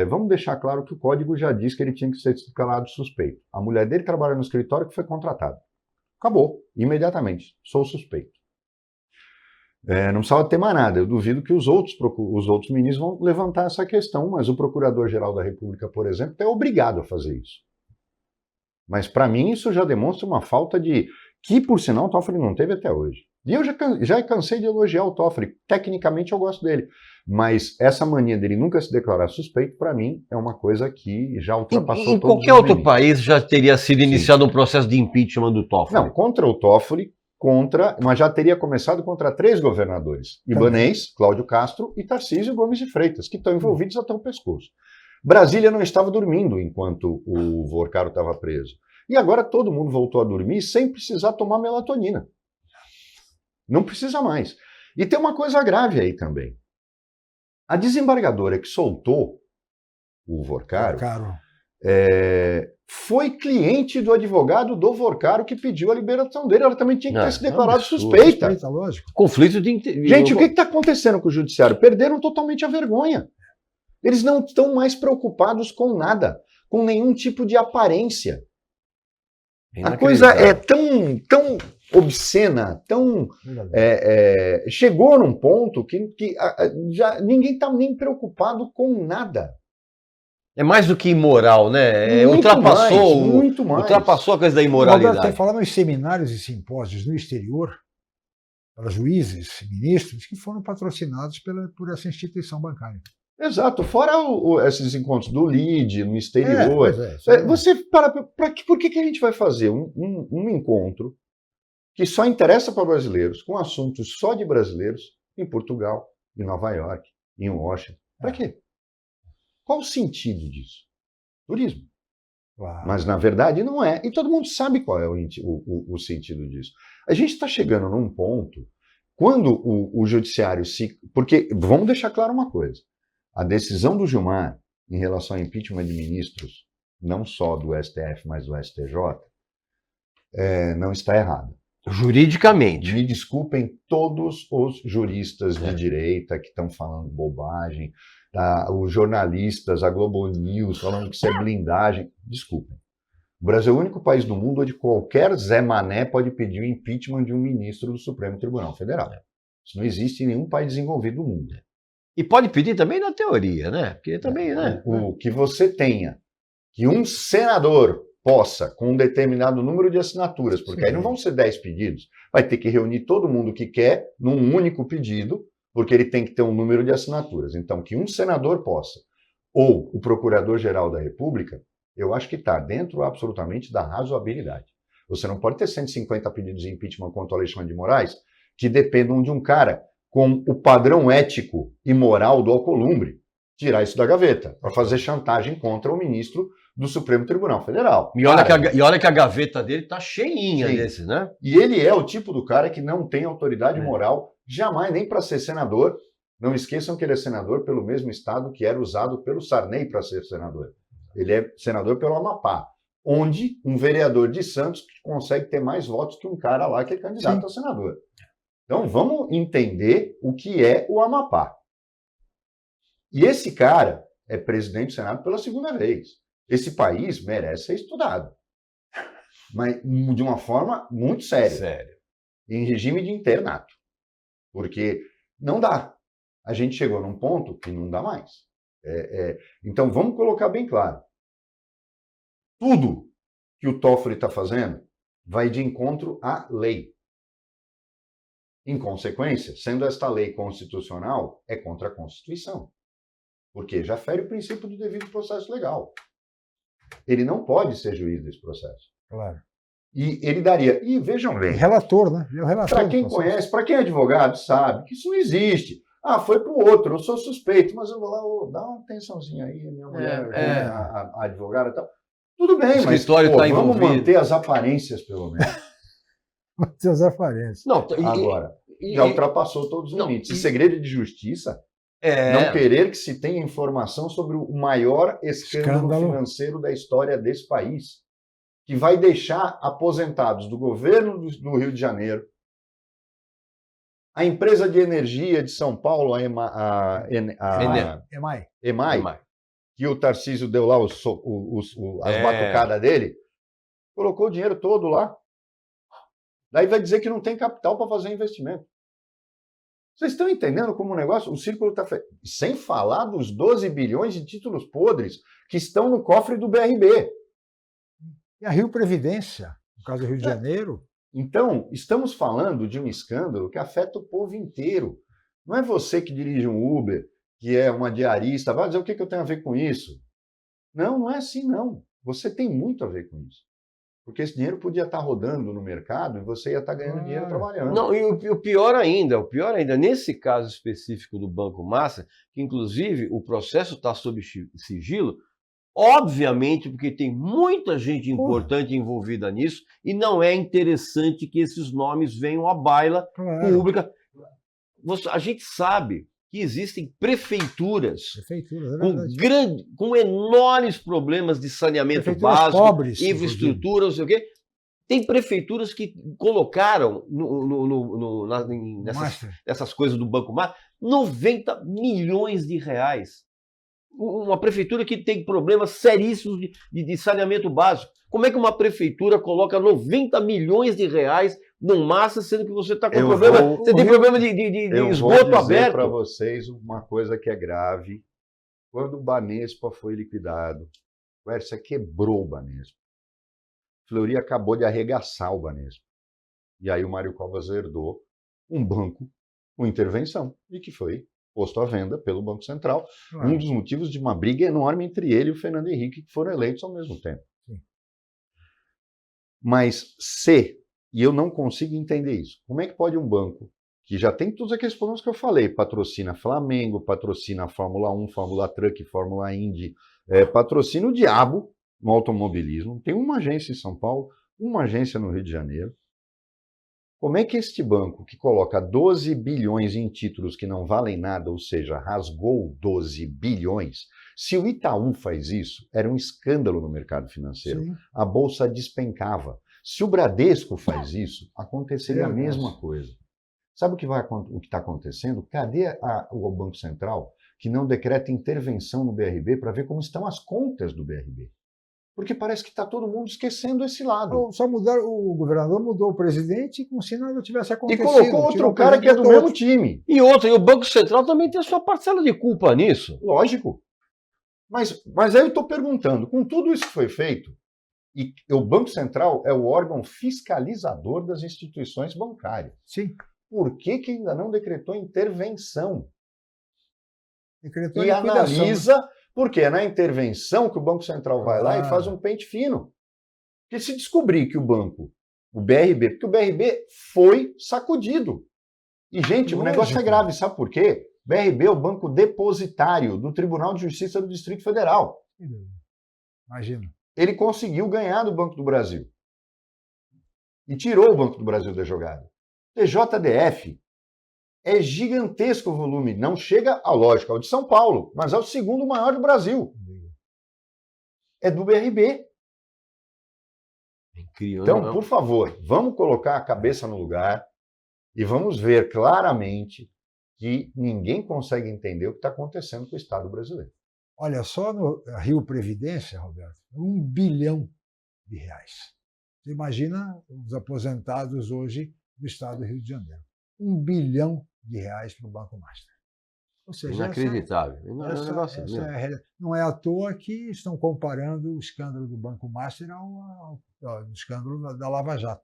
[SPEAKER 3] Vamos deixar claro que o código já diz que ele tinha que ser declarado suspeito. A mulher dele trabalha no escritório que foi contratada. Acabou, imediatamente. Sou suspeito. Não precisava ter mais nada. Eu duvido que os outros ministros vão levantar essa questão, mas o Procurador-Geral da República, por exemplo, é obrigado a fazer isso. Mas, para mim, isso já demonstra uma falta de... que, por sinal, o Toffoli não teve até hoje. E eu já cansei de elogiar o Toffoli. Tecnicamente, eu gosto dele. Mas essa mania dele nunca se declarar suspeito, para mim, é uma coisa que já ultrapassou
[SPEAKER 2] em qualquer outro país já teria sido iniciado um processo de impeachment do Toffoli.
[SPEAKER 3] Não, contra o Toffoli, mas já teria começado contra 3 governadores. Ibanez, Cláudio Castro e Tarcísio Gomes de Freitas, que estão envolvidos até o pescoço. Brasília não estava dormindo enquanto o Vorcaro estava preso. E agora todo mundo voltou a dormir sem precisar tomar melatonina. Não precisa mais. E tem uma coisa grave aí também. A desembargadora que soltou o Vorcaro foi cliente do advogado do Vorcaro que pediu a liberação dele. Ela também tinha que ter se declarado suspeita.
[SPEAKER 1] Lógico.
[SPEAKER 2] Conflito de interesse.
[SPEAKER 3] Gente, o que está acontecendo com o judiciário? Perderam totalmente a vergonha. Eles não estão mais preocupados com nada, com nenhum tipo de aparência. A coisa é tão obscena, chegou num ponto que já ninguém está nem preocupado com nada.
[SPEAKER 2] É mais do que imoral, né?
[SPEAKER 3] Muito mais.
[SPEAKER 2] Ultrapassou a coisa da imoralidade.
[SPEAKER 1] Roberto, falaram em seminários e simpósios no exterior, para juízes, ministros, que foram patrocinados por essa instituição bancária.
[SPEAKER 3] Exato, fora esses encontros do LIDE, no exterior. Por que a gente vai fazer um encontro que só interessa para brasileiros, com assuntos só de brasileiros, em Portugal, em Nova York, em Washington? Para quê? Qual o sentido disso? Turismo.
[SPEAKER 1] Claro.
[SPEAKER 3] Mas, na verdade, não é. E todo mundo sabe qual é o sentido disso. A gente está chegando num ponto, quando o judiciário se... Porque, vamos deixar claro uma coisa, a decisão do Gilmar em relação ao impeachment de ministros, não só do STF, mas do STJ, não está errada.
[SPEAKER 2] Juridicamente.
[SPEAKER 3] Me desculpem todos os juristas de direita que estão falando bobagem, os jornalistas, a Globo News falando que isso é blindagem. Desculpem. O Brasil é o único país do mundo onde qualquer Zé Mané pode pedir o impeachment de um ministro do Supremo Tribunal Federal. Isso não existe em nenhum país desenvolvido do mundo.
[SPEAKER 2] E pode pedir também na teoria, né? Porque também, né?
[SPEAKER 3] O que você tenha que um senador possa, com um determinado número de assinaturas, porque
[SPEAKER 1] Sim.
[SPEAKER 3] aí não vão ser 10 pedidos, vai ter que reunir todo mundo que quer num único pedido, porque ele tem que ter um número de assinaturas. Então, que um senador possa, ou o Procurador-Geral da República, eu acho que está dentro absolutamente da razoabilidade. Você não pode ter 150 pedidos de impeachment contra o Alexandre de Moraes que dependam de um cara com o padrão ético e moral do Alcolumbre tirar isso da gaveta para fazer chantagem contra o ministro do Supremo Tribunal Federal.
[SPEAKER 2] E olha que a gaveta dele tá cheinha
[SPEAKER 3] Sim.
[SPEAKER 2] desses, né?
[SPEAKER 3] E ele é o tipo do cara que não tem autoridade moral, jamais, nem para ser senador. Não esqueçam que ele é senador pelo mesmo estado que era usado pelo Sarney para ser senador. Ele é senador pelo Amapá, onde um vereador de Santos consegue ter mais votos que um cara lá que é candidato
[SPEAKER 1] Sim.
[SPEAKER 3] a senador. Então vamos entender o que é o Amapá. E esse cara é presidente do Senado pela segunda vez. Esse país merece ser estudado, mas de uma forma muito séria,
[SPEAKER 2] Sério.
[SPEAKER 3] em regime de internato, porque não dá. A gente chegou num ponto que não dá mais. Então vamos colocar bem claro. Tudo que o Toffoli está fazendo vai de encontro à lei. Em consequência, sendo esta lei constitucional, é contra a Constituição, porque já fere o princípio do devido processo legal. Ele não pode ser juiz desse processo.
[SPEAKER 1] Claro.
[SPEAKER 3] E ele daria... E vejam bem,
[SPEAKER 1] Relator, né? Ele é o relator.
[SPEAKER 3] para quem
[SPEAKER 1] do processo.
[SPEAKER 3] conhece, para quem é advogado, sabe que isso não existe. Ah, foi para o outro, eu sou suspeito, mas eu vou lá, dá uma atençãozinha aí, minha mulher, a advogada e tal. Tudo bem, mas
[SPEAKER 2] escritório tá
[SPEAKER 3] vamos
[SPEAKER 2] envolvido.
[SPEAKER 3] manter as aparências, pelo menos.
[SPEAKER 1] Seus aparências.
[SPEAKER 2] Não,
[SPEAKER 3] Agora, já ultrapassou todos os limites. E segredo de justiça, não querer que se tenha informação sobre o maior escândalo financeiro da história desse país, que vai deixar aposentados do governo do Rio de Janeiro, a empresa de energia de São Paulo, a EMAI, que o Tarcísio deu lá as batucadas dele, colocou o dinheiro todo lá. Daí vai dizer que não tem capital para fazer investimento. Vocês estão entendendo como o negócio, o círculo está feito? Sem falar dos 12 bilhões de títulos podres que estão no cofre do BRB.
[SPEAKER 1] E a Rio Previdência, no caso do Rio de Janeiro.
[SPEAKER 3] Então, estamos falando de um escândalo que afeta o povo inteiro. Não é você que dirige um Uber, que é uma diarista, vai dizer o que eu tenho a ver com isso. Não, não é assim, não. Você tem muito a ver com isso. Porque esse dinheiro podia estar rodando no mercado e você ia estar ganhando dinheiro trabalhando.
[SPEAKER 2] Não, e o pior ainda, nesse caso específico do Banco Master, que inclusive o processo está sob sigilo, obviamente porque tem muita gente importante envolvida nisso e não é interessante que esses nomes venham à baila pública. A gente sabe que existem prefeituras com enormes problemas de saneamento básico,
[SPEAKER 1] pobres,
[SPEAKER 2] infraestrutura, não sei o quê. Tem prefeituras que colocaram nessas coisas do Banco Master 90 milhões de reais. Uma prefeitura que tem problemas seríssimos de saneamento básico. Como é que uma prefeitura coloca 90 milhões de reais num massa, sendo que você está com problema? Você tem problema de esgoto aberto. Eu vou dizer
[SPEAKER 3] para vocês uma coisa que é grave. Quando o Banespa foi liquidado, o Quércia quebrou o Banespa. Fleury acabou de arregaçar o Banespa. E aí o Mário Covas herdou um banco com intervenção e que foi posto à venda pelo Banco Central. Um dos motivos de uma briga enorme entre ele e o Fernando Henrique, que foram eleitos ao mesmo tempo.
[SPEAKER 1] Sim.
[SPEAKER 3] Mas e eu não consigo entender isso, como é que pode um banco que já tem todos aqueles problemas que eu falei, patrocina Flamengo, patrocina Fórmula 1, Fórmula Truck, Fórmula Indy, patrocina o diabo no automobilismo, tem uma agência em São Paulo, uma agência no Rio de Janeiro. Como é que este banco, que coloca 12 bilhões em títulos que não valem nada, ou seja, rasgou 12 bilhões, se o Itaú faz isso, era um escândalo no mercado financeiro. Sim. A Bolsa despencava. Se o Bradesco faz isso, aconteceria a mesma coisa. Sabe o que está acontecendo? Cadê o Banco Central que não decreta intervenção no BRB para ver como estão as contas do BRB? Porque parece que está todo mundo esquecendo esse lado.
[SPEAKER 1] Só o governador mudou o presidente como se nada tivesse acontecido.
[SPEAKER 3] E colocou outro cara que é do mesmo time.
[SPEAKER 2] E o Banco Central também tem a sua parcela de culpa nisso.
[SPEAKER 3] Lógico. Mas aí eu estou perguntando, com tudo isso que foi feito, e o Banco Central é o órgão fiscalizador das instituições bancárias,
[SPEAKER 1] Sim,
[SPEAKER 3] por que ainda não decretou intervenção?
[SPEAKER 1] decretou
[SPEAKER 3] E
[SPEAKER 1] liquidação.
[SPEAKER 3] analisa, porque é na intervenção que o Banco Central vai lá e
[SPEAKER 1] Claro.
[SPEAKER 3] faz um pente fino. Porque se descobrir que o BRB, porque o BRB foi sacudido. E, gente, o negócio é grave, sabe por quê? BRB é o banco depositário do Tribunal de Justiça do Distrito Federal.
[SPEAKER 1] Imagina.
[SPEAKER 3] Ele conseguiu ganhar do Banco do Brasil. E tirou o Banco do Brasil da jogada. TJDF é gigantesco o volume. Não chega, lógico, ao de São Paulo, mas é o segundo maior do Brasil. É do BRB.
[SPEAKER 2] Incrível.
[SPEAKER 3] Então, por favor, vamos colocar a cabeça no lugar e vamos ver claramente que ninguém consegue entender o que está acontecendo com o Estado brasileiro.
[SPEAKER 1] Olha, só no Rio Previdência, Roberto, R$1 bilhão. Você imagina os aposentados hoje do Estado do Rio de Janeiro. R$1 bilhão para o Banco Master. Ou seja,
[SPEAKER 2] inacreditável.
[SPEAKER 1] Não é à toa que estão comparando o escândalo do Banco Master ao escândalo da Lava Jato.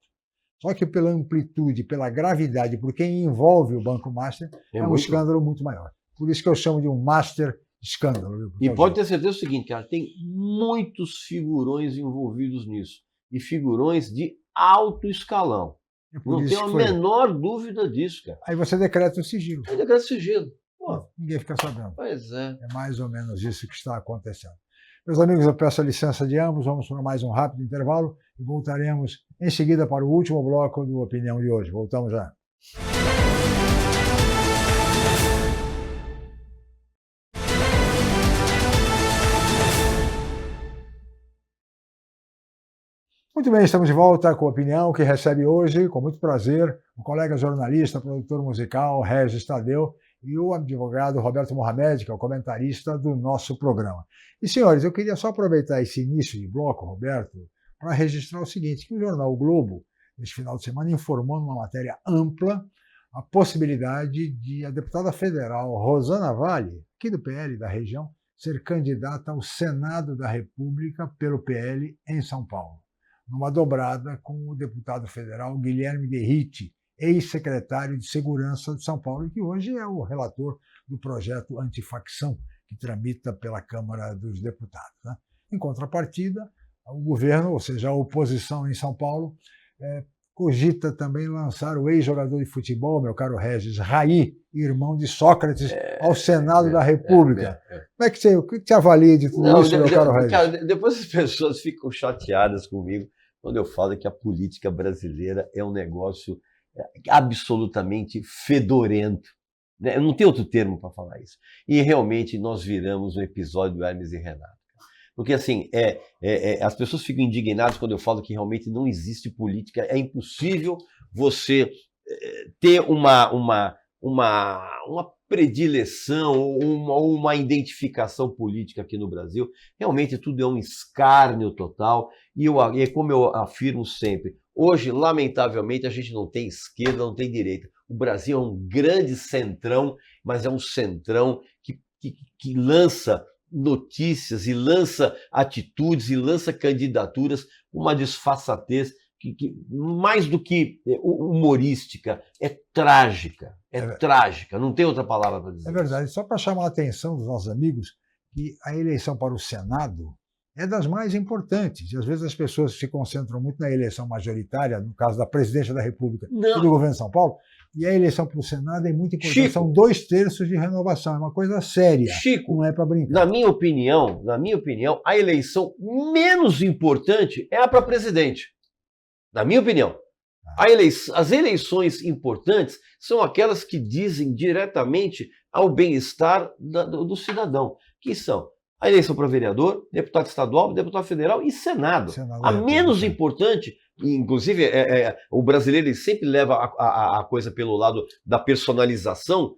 [SPEAKER 1] Só que pela amplitude, pela gravidade, por quem envolve o Banco Master, é um escândalo muito maior. Por isso que eu chamo de um Master escândalo.
[SPEAKER 2] E pode ter certeza do seguinte, cara, tem muitos figurões envolvidos nisso. E figurões de alto escalão. Não tenho a menor dúvida disso, cara.
[SPEAKER 1] Aí você decreta o sigilo.
[SPEAKER 2] Aí decreta o sigilo. Pô,
[SPEAKER 1] ninguém fica sabendo.
[SPEAKER 2] Pois é.
[SPEAKER 1] É mais ou menos isso que está acontecendo. Meus amigos, eu peço a licença de ambos, vamos para mais um rápido intervalo e voltaremos em seguida para o último bloco do Opinião de hoje. Voltamos já. Muito bem, estamos de volta com a Opinião, que recebe hoje, com muito prazer, o colega jornalista, produtor musical, Regis Tadeu, e o advogado Roberto Mohamed, que é o comentarista do nosso programa. E, senhores, eu queria só aproveitar esse início de bloco, Roberto, para registrar o seguinte, que o jornal o Globo, neste final de semana, informou numa matéria ampla a possibilidade de a deputada federal Rosana Vale, aqui do PL da região, ser candidata ao Senado da República pelo PL em São Paulo, numa dobrada com o deputado federal Guilherme Guerritti, ex-secretário de Segurança de São Paulo, e que hoje é o relator do projeto antifacção, que tramita pela Câmara dos Deputados. Né? Em contrapartida, o governo, ou seja, a oposição em São Paulo, cogita também lançar o ex-jogador de futebol, meu caro Regis, Raí, irmão de Sócrates, ao Senado da República. Como é que você avalia de tudo isso, meu caro Regis?
[SPEAKER 2] Cara, depois as pessoas ficam chateadas comigo quando eu falo que a política brasileira é um negócio absolutamente fedorento. Né? Não tem outro termo para falar isso. E realmente nós viramos um episódio do Hermes e Renato. Porque assim, as pessoas ficam indignadas quando eu falo que realmente não existe política. É impossível você ter uma predileção ou uma identificação política aqui no Brasil. Realmente tudo é um escárnio total. E como eu afirmo sempre, hoje, lamentavelmente, a gente não tem esquerda, não tem direita. O Brasil é um grande centrão, mas é um centrão que lança notícias e lança atitudes e lança candidaturas com uma disfarçatez que mais do que humorística, é trágica. Trágica, não tem outra palavra para dizer.
[SPEAKER 1] É verdade, só para chamar a atenção dos nossos amigos, que a eleição para o Senado é das mais importantes. E às vezes as pessoas se concentram muito na eleição majoritária, no caso da presidência da República e do governo de São Paulo, e a eleição para o Senado é muito importante.
[SPEAKER 2] Chico,
[SPEAKER 1] são 2/3 de renovação, é uma coisa séria.
[SPEAKER 2] Chico,
[SPEAKER 1] não é para brincar.
[SPEAKER 2] Na minha opinião, a eleição menos importante é a para presidente. Na minha opinião. As eleições importantes são aquelas que dizem diretamente ao bem-estar do cidadão, que são a eleição para vereador, deputado estadual, deputado federal e Senado. A menos importante, inclusive o brasileiro ele sempre leva a coisa pelo lado da personalização,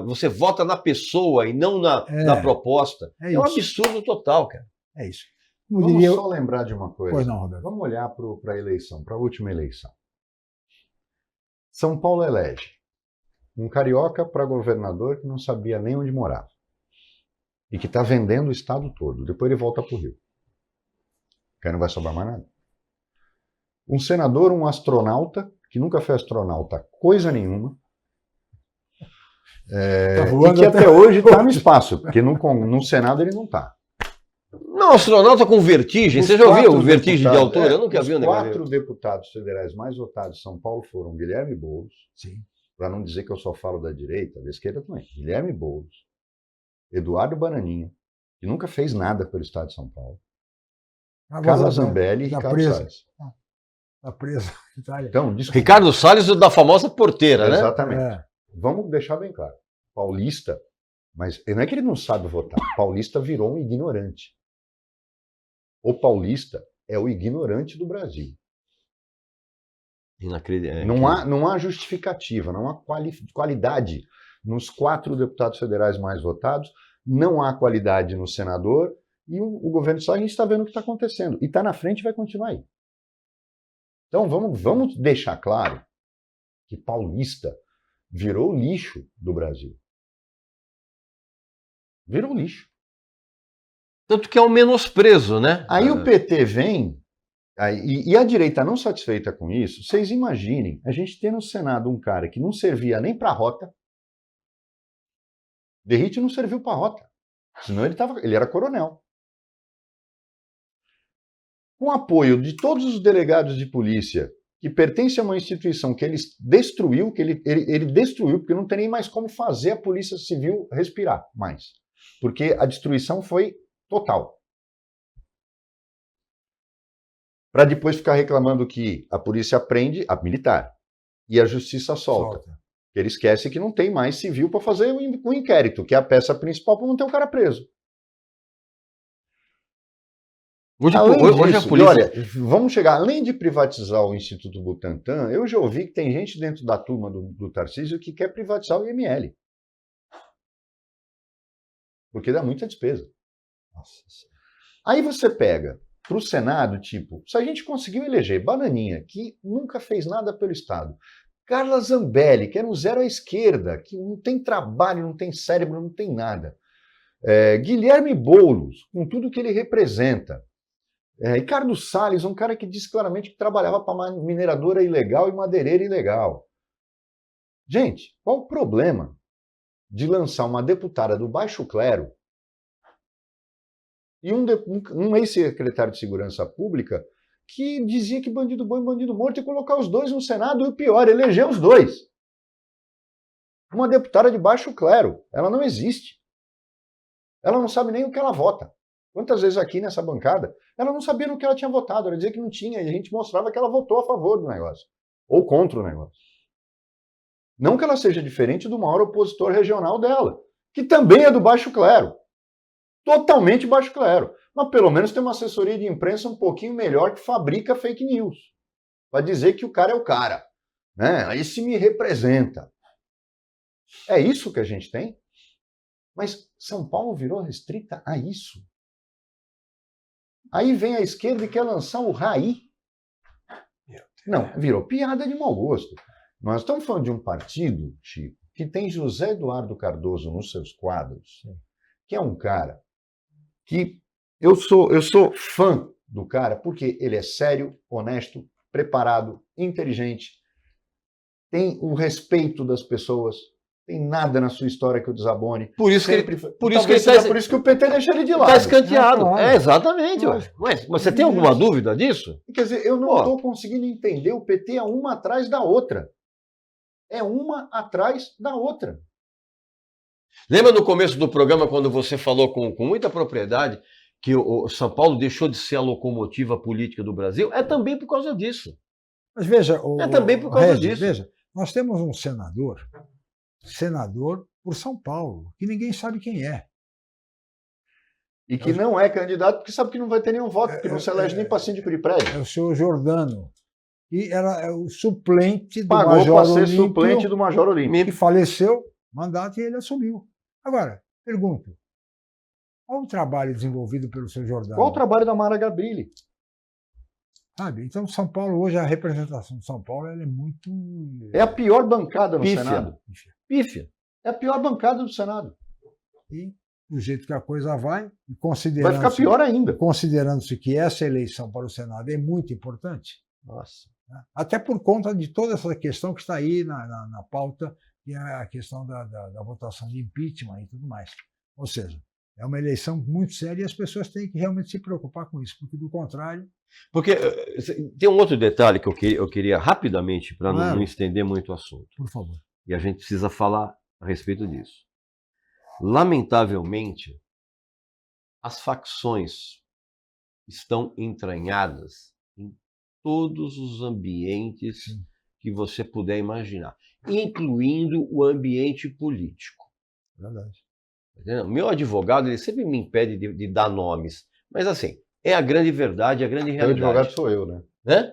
[SPEAKER 2] você vota na pessoa e não na proposta. É um absurdo total, cara.
[SPEAKER 1] É isso.
[SPEAKER 3] Vamos só lembrar de uma coisa.
[SPEAKER 1] Pois não, Roberto.
[SPEAKER 3] Vamos olhar para a eleição, para a última eleição. São Paulo elege um carioca para governador que não sabia nem onde morava. e que está vendendo o estado todo. Depois ele volta para o Rio. Que aí não vai sobrar mais nada. Um senador, um astronauta, que nunca foi astronauta coisa nenhuma, e que até hoje está no espaço, porque no Senado ele não está.
[SPEAKER 2] Não, astronauta com vertigem. Você já ouviu o vertigem de altura? Eu nunca vi um
[SPEAKER 3] Os
[SPEAKER 2] negócio.
[SPEAKER 3] 4 deputados federais mais votados de São Paulo foram Guilherme Boulos, para não dizer que eu só falo da direita, da esquerda também. Guilherme Boulos, Eduardo Bananinha, que nunca fez nada pelo estado de São Paulo, Carla Zambelli e Ricardo Salles.
[SPEAKER 1] Está preso.
[SPEAKER 3] Então, desculpa.
[SPEAKER 2] Ricardo Salles da famosa porteira, né?
[SPEAKER 3] Exatamente. Vamos deixar bem claro. Paulista, mas não é que ele não sabe votar. Paulista virou um ignorante. O paulista é o ignorante do Brasil. Não há justificativa, não há qualidade nos 4 deputados federais mais votados, não há qualidade no senador, e o governo só a gente está vendo o que está acontecendo. E está na frente e vai continuar aí. Então vamos deixar claro que paulista virou lixo do Brasil. Virou lixo.
[SPEAKER 2] Tanto que é um menosprezo, né?
[SPEAKER 3] Aí o PT vem, e a direita não satisfeita com isso, vocês imaginem, a gente tem no Senado um cara que não servia nem para a rota. Derrite não serviu para a rota, senão ele era coronel. Com apoio de todos os delegados de polícia que pertencem a uma instituição que ele destruiu, ele destruiu, porque não tem nem mais como fazer a Polícia Civil respirar mais. Porque a destruição foi total. Para depois ficar reclamando que a polícia prende a militar e a justiça solta. Ele esquece que não tem mais civil para fazer um inquérito, que é a peça principal para manter o cara preso. Hoje a polícia... Olha, vamos chegar, além de privatizar o Instituto Butantan, eu já ouvi que tem gente dentro da turma do Tarcísio que quer privatizar o IML. Porque dá muita despesa. Nossa. Aí você pega para o Senado, tipo, se a gente conseguiu eleger Bananinha, que nunca fez nada pelo Estado, Carla Zambelli, que era um zero à esquerda, que não tem trabalho, não tem cérebro, não tem nada. Guilherme Boulos, com tudo que ele representa. Ricardo Salles, um cara que disse claramente que trabalhava para mineradora ilegal e madeireira ilegal. Gente, qual o problema de lançar uma deputada do baixo clero e um ex-secretário de Segurança Pública que dizia que bandido bom e bandido morto e colocar os dois no Senado, e o pior, eleger os dois? Uma deputada de baixo clero, ela não existe. Ela não sabe nem o que ela vota. Quantas vezes aqui nessa bancada, ela não sabia no que ela tinha votado, ela dizia que não tinha, e a gente mostrava que ela votou a favor do negócio, ou contra o negócio. Não que ela seja diferente do maior opositor regional dela, que também é do baixo clero. Totalmente baixo clero. Mas pelo menos tem uma assessoria de imprensa um pouquinho melhor que fabrica fake news. Para dizer que o cara é o cara. Né? Esse me representa. É isso que a gente tem? Mas São Paulo virou restrita a isso. Aí vem a esquerda e quer lançar o RAI. Não, virou piada de mau gosto. Nós estamos falando de um partido, Chico, que tem José Eduardo Cardoso nos seus quadros, que é um cara que eu sou fã do cara porque ele é sério, honesto, preparado, inteligente, tem o respeito das pessoas, tem nada na sua história que o desabone.
[SPEAKER 2] Por isso
[SPEAKER 3] que o PT deixa ele de lado.
[SPEAKER 2] Está escanteado. Exatamente. Mas você tem alguma dúvida disso?
[SPEAKER 3] Quer dizer, eu não estou conseguindo entender. O PT é uma atrás da outra. É uma atrás da outra.
[SPEAKER 2] Lembra no começo do programa, quando você falou com muita propriedade que o São Paulo deixou de ser a locomotiva política do Brasil? É também por causa disso.
[SPEAKER 1] Mas veja,
[SPEAKER 2] também por causa disso.
[SPEAKER 1] Veja, nós temos um senador por São Paulo, que ninguém sabe quem é.
[SPEAKER 3] E que não é candidato porque sabe que não vai ter nenhum voto, porque não se elege nem para síndico de prédio.
[SPEAKER 1] É o senhor Giordano. E era o suplente do
[SPEAKER 3] Pagou
[SPEAKER 1] Major
[SPEAKER 3] para ser
[SPEAKER 1] Olímpio,
[SPEAKER 3] suplente do Major Olímpio.
[SPEAKER 1] que faleceu, mandato, e ele assumiu. Agora, pergunto, qual o trabalho desenvolvido pelo senhor Giordano?
[SPEAKER 3] Qual o trabalho da Mara Gabrilli?
[SPEAKER 1] Sabe? Então, São Paulo, hoje, a representação de São Paulo ela é muito...
[SPEAKER 3] É a pior bancada no
[SPEAKER 2] Pífia.
[SPEAKER 3] Senado.
[SPEAKER 2] Pífia.
[SPEAKER 3] É a pior bancada do Senado.
[SPEAKER 1] E do jeito que a coisa vai, e
[SPEAKER 3] Vai ficar pior ainda.
[SPEAKER 1] considerando-se que essa eleição para o Senado é muito importante,
[SPEAKER 2] Nossa.
[SPEAKER 1] né? Até por conta de toda essa questão que está aí na pauta, que é a questão da votação de impeachment e tudo mais. Ou seja, é uma eleição muito séria e as pessoas têm que realmente se preocupar com isso, porque do contrário...
[SPEAKER 2] Porque tem um outro detalhe que eu queria rapidamente, para
[SPEAKER 1] Claro.
[SPEAKER 2] não estender muito o assunto,
[SPEAKER 1] Por favor.
[SPEAKER 2] e a gente precisa falar a respeito disso. Lamentavelmente, as facções estão entranhadas em todos os ambientes
[SPEAKER 1] Sim.
[SPEAKER 2] que você puder imaginar, incluindo o ambiente político.
[SPEAKER 1] Verdade.
[SPEAKER 2] Entendeu? Meu advogado, ele sempre me impede de dar nomes, mas assim, é a grande verdade, a grande
[SPEAKER 3] O
[SPEAKER 2] realidade.
[SPEAKER 3] advogado sou eu, né?
[SPEAKER 2] Hã?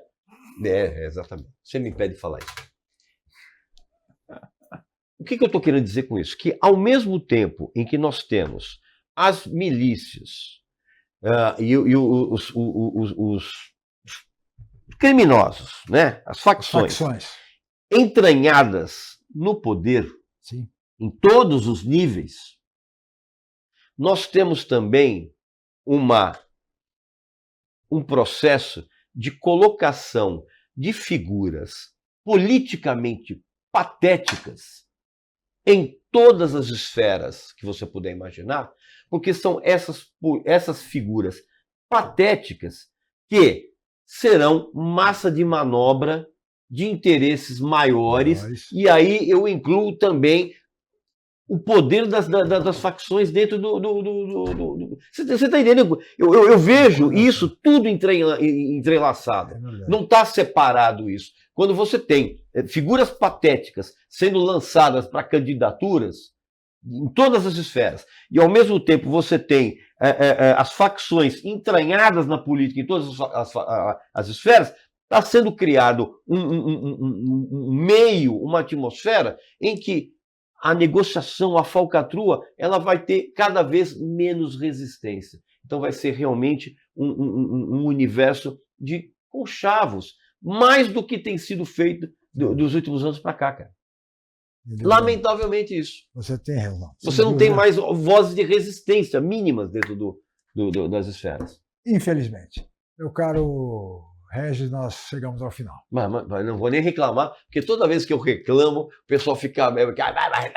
[SPEAKER 2] Exatamente. Você me impede de falar isso. O que eu estou querendo dizer com isso? Que ao mesmo tempo em que nós temos as milícias e os criminosos, né? As facções entranhadas no poder,
[SPEAKER 1] Sim.
[SPEAKER 2] em todos os níveis, nós temos também um processo de colocação de figuras politicamente patéticas em todas as esferas que você puder imaginar, porque são essas figuras patéticas que serão massa de manobra de interesses maiores, e aí eu incluo também o poder das facções dentro Você está entendendo? Eu vejo isso tudo entrelaçado. Não está separado isso. Quando você tem figuras patéticas sendo lançadas para candidaturas em todas as esferas, e ao mesmo tempo você tem as facções entranhadas na política em todas as esferas, está sendo criado um meio, uma atmosfera em que a negociação, a falcatrua, ela vai ter cada vez menos resistência. Então vai ser realmente um universo de conchavos, mais do que tem sido feito dos últimos anos para cá, cara. Lamentavelmente isso.
[SPEAKER 1] Você tem razão.
[SPEAKER 2] Você não tem mais vozes de resistência mínimas dentro das esferas.
[SPEAKER 1] Infelizmente. Meu caro Regis, nós chegamos ao final.
[SPEAKER 2] Mas não vou nem reclamar, porque toda vez que eu reclamo, o pessoal fica... Vai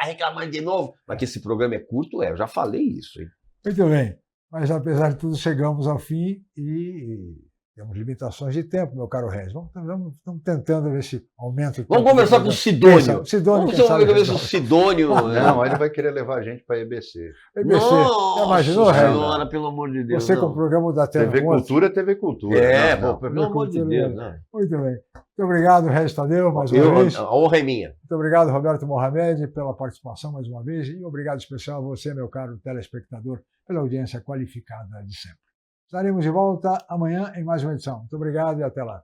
[SPEAKER 2] reclamando de novo. Mas que esse programa é curto, eu já falei isso. Hein?
[SPEAKER 1] Muito bem. Mas, apesar de tudo, chegamos ao fim e temos limitações de tempo, meu caro Regis. Estamos tentando ver se aumenta o tempo.
[SPEAKER 2] Vamos conversar com o Sidônio.
[SPEAKER 1] Vamos
[SPEAKER 2] conversar com o Sidônio.
[SPEAKER 3] Não, ele vai querer levar a gente para a EBC.
[SPEAKER 1] EBC. Nossa, imaginou,
[SPEAKER 2] senhora, pelo amor de Deus.
[SPEAKER 1] Você com o programa da
[SPEAKER 3] TV Cultura, TV Cultura.
[SPEAKER 2] Pelo amor de Deus.
[SPEAKER 1] Muito bem. Muito obrigado, Regis Tadeu, mais uma vez.
[SPEAKER 2] A honra é minha.
[SPEAKER 1] Muito obrigado, Roberto Mohamed, pela participação mais uma vez. E obrigado especial a você, meu caro telespectador, pela audiência qualificada de sempre. Estaremos de volta amanhã em mais uma edição. Muito obrigado e até lá.